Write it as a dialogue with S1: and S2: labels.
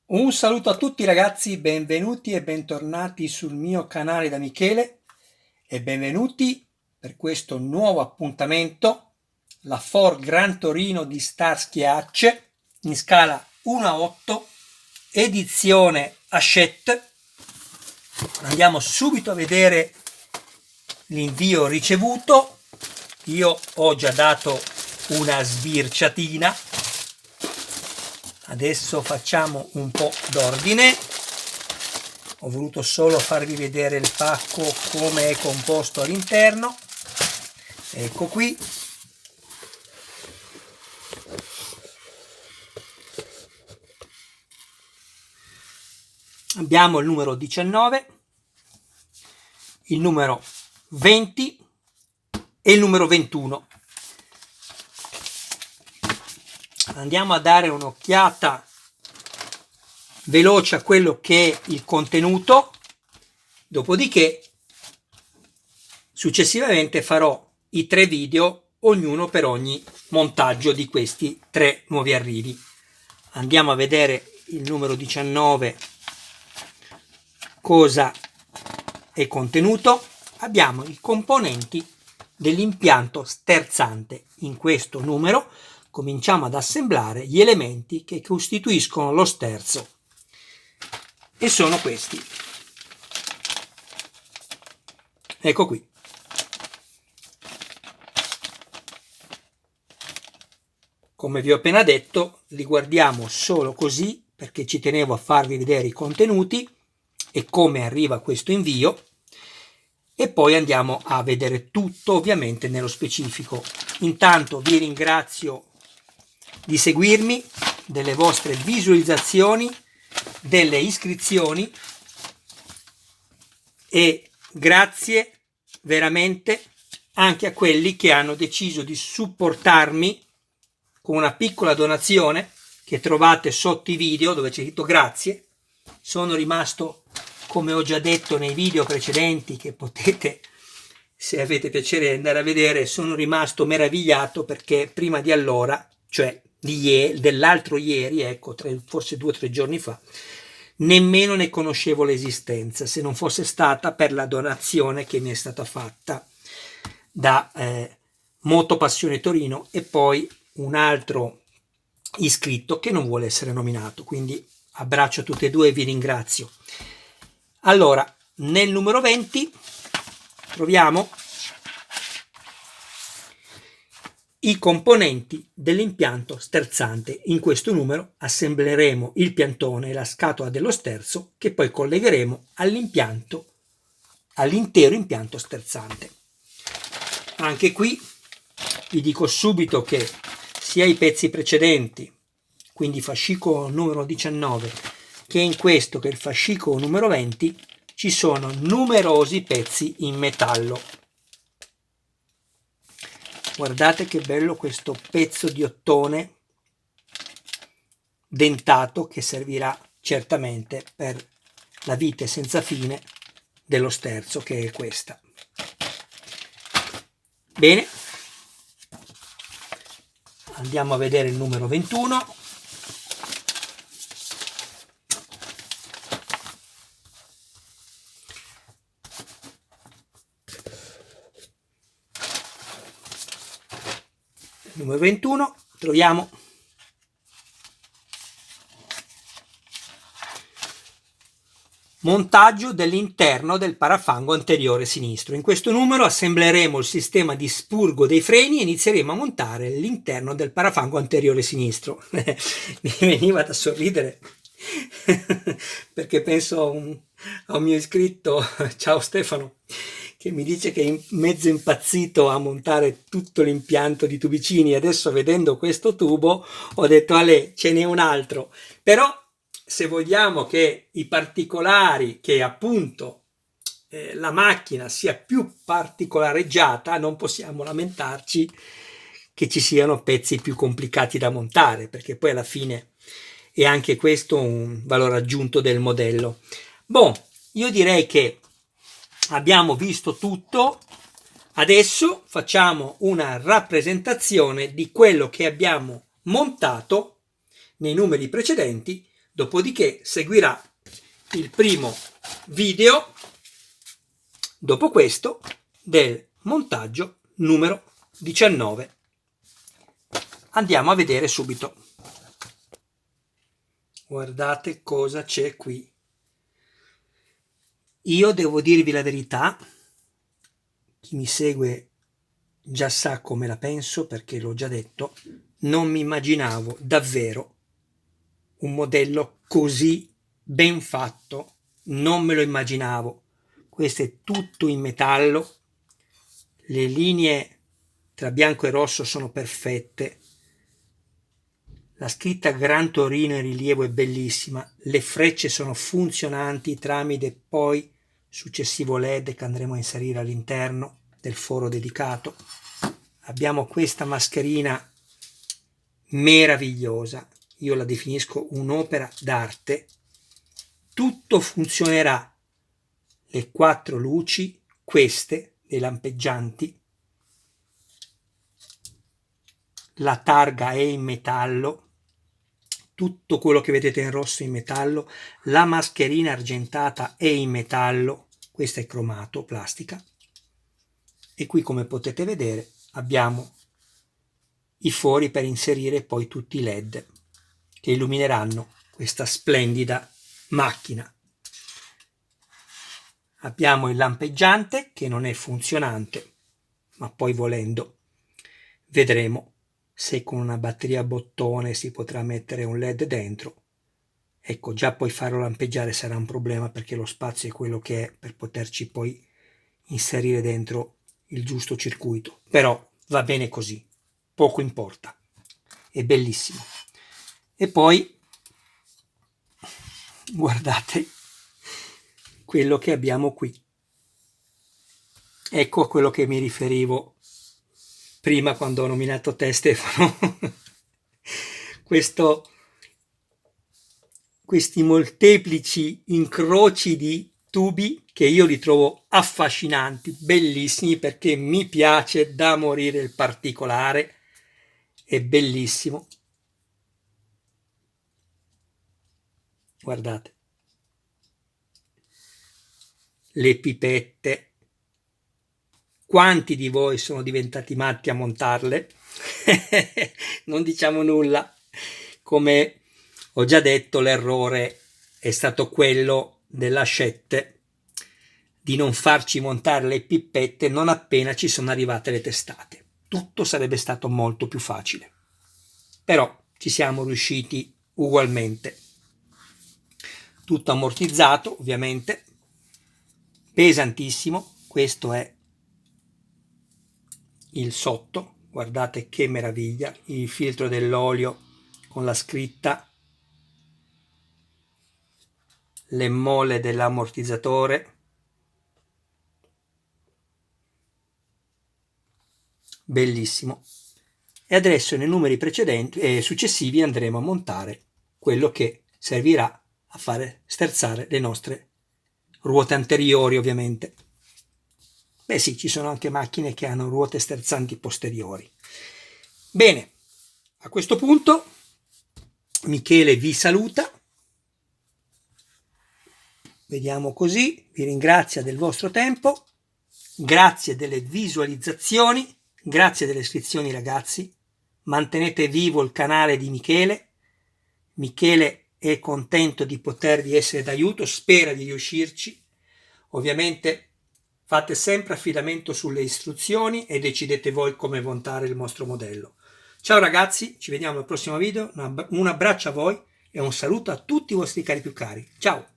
S1: Un saluto a tutti ragazzi, benvenuti e bentornati sul mio canale da Michele e benvenuti per questo nuovo appuntamento, la Ford Gran Torino di Starsky Hutch in scala 1:8, edizione Hachette. Andiamo subito a vedere l'invio ricevuto. Io ho già dato una sbirciatina. Adesso facciamo un po' d'ordine. Ho voluto solo farvi vedere il pacco come è composto all'interno. Ecco qui. Abbiamo il numero 19, il numero 20 e il numero 21. Andiamo a dare un'occhiata veloce a quello che è il contenuto, dopodiché successivamente farò i 3 video, ognuno per ogni montaggio di questi 3 nuovi arrivi. Andiamo a vedere il numero 19 cosa è contenuto. Abbiamo i componenti dell'impianto sterzante. In questo numero cominciamo ad assemblare gli elementi che costituiscono lo sterzo e sono questi. Ecco qui. Come vi ho appena detto, li guardiamo solo così perché ci tenevo a farvi vedere i contenuti e come arriva questo invio, e poi andiamo a vedere tutto ovviamente nello specifico. Intanto vi ringrazio di seguirmi, delle vostre visualizzazioni, delle iscrizioni, e grazie veramente anche a quelli che hanno deciso di supportarmi con una piccola donazione che trovate sotto i video dove c'è scritto grazie. Sono rimasto, come ho già detto nei video precedenti che potete, se avete piacere, andare a vedere, sono rimasto meravigliato perché prima di allora, cioè dell'altro ieri, ecco, forse 2 o 3 giorni fa, nemmeno ne conoscevo l'esistenza, se non fosse stata per la donazione che mi è stata fatta da Moto Passione Torino e poi un altro iscritto che non vuole essere nominato, quindi abbraccio a tutti e due e vi ringrazio. Allora, nel numero 20 troviamo i componenti dell'impianto sterzante. In questo numero assembleremo il piantone e la scatola dello sterzo che poi collegheremo all'intero impianto sterzante. Anche qui vi dico subito che sia i pezzi precedenti, quindi fascicolo numero 19, che in questo che il fascicolo numero 20 ci sono numerosi pezzi in metallo. Guardate che bello questo pezzo di ottone dentato che servirà certamente per la vite senza fine dello sterzo, che è questa. Bene, andiamo a vedere il numero 21. Numero 21 troviamo montaggio dell'interno del parafango anteriore sinistro. In questo numero assembleremo il sistema di spurgo dei freni e inizieremo a montare l'interno del parafango anteriore sinistro. Mi veniva da sorridere perché penso a un mio iscritto, ciao Stefano, che mi dice che è mezzo impazzito a montare tutto l'impianto di tubicini. Adesso, vedendo questo tubo, ho detto Ale, ce n'è un altro. Però se vogliamo che i particolari, che appunto la macchina sia più particolareggiata, non possiamo lamentarci che ci siano pezzi più complicati da montare, perché poi alla fine è anche questo un valore aggiunto del modello. Bon, io direi che abbiamo visto tutto. Adesso facciamo una rappresentazione di quello che abbiamo montato nei numeri precedenti Dopodiché seguirà il primo video, dopo questo, del montaggio numero 19. Andiamo a vedere subito. Guardate cosa c'è qui. Io devo dirvi la verità, chi mi segue già sa come la penso perché l'ho già detto, non mi immaginavo davvero un modello così ben fatto, non me lo immaginavo. Questo è tutto in metallo, le linee tra bianco e rosso sono perfette, la scritta Gran Torino in rilievo è bellissima, le frecce sono funzionanti tramite poi successivo LED che andremo a inserire all'interno del foro dedicato. Abbiamo questa mascherina meravigliosa, io la definisco un'opera d'arte. Tutto funzionerà, le 4 luci, queste, le lampeggianti, la targa è in metallo, tutto quello che vedete in rosso è in metallo, la mascherina argentata è in metallo, questa è cromato, plastica, e qui come potete vedere abbiamo i fori per inserire poi tutti i LED che illumineranno questa splendida macchina. Abbiamo il lampeggiante che non è funzionante, ma poi volendo vedremo se con una batteria a bottone si potrà mettere un LED dentro. Ecco, già poi farlo lampeggiare sarà un problema perché lo spazio è quello che è per poterci poi inserire dentro il giusto circuito. Però va bene così, poco importa, è bellissimo. E poi guardate quello che abbiamo qui. Ecco a quello che mi riferivo prima quando ho nominato te, Stefano. Questi molteplici incroci di tubi che io li trovo affascinanti, bellissimi, perché mi piace da morire il particolare, è bellissimo. Guardate. Le pipette. Quanti di voi sono diventati matti a montarle? Non diciamo nulla. Come ho già detto, l'errore è stato quello della Hachette di non farci montare le pipette non appena ci sono arrivate le testate. Tutto sarebbe stato molto più facile. Però ci siamo riusciti ugualmente. Tutto ammortizzato, ovviamente, pesantissimo. Questo è il sotto, guardate che meraviglia, il filtro dell'olio con la scritta, le molle dell'ammortizzatore, bellissimo. E adesso nei numeri precedenti e successivi andremo a montare quello che servirà a fare sterzare le nostre ruote anteriori, ovviamente. Beh sì, ci sono anche macchine che hanno ruote sterzanti posteriori. Bene, a questo punto Michele vi saluta. Vediamo così, vi ringrazio del vostro tempo, grazie delle visualizzazioni, grazie delle iscrizioni ragazzi, mantenete vivo il canale di Michele. Michele è contento di potervi essere d'aiuto, spera di riuscirci. Ovviamente fate sempre affidamento sulle istruzioni e decidete voi come montare il vostro modello. Ciao ragazzi, ci vediamo al prossimo video, un abbraccio a voi e un saluto a tutti i vostri cari più cari. Ciao!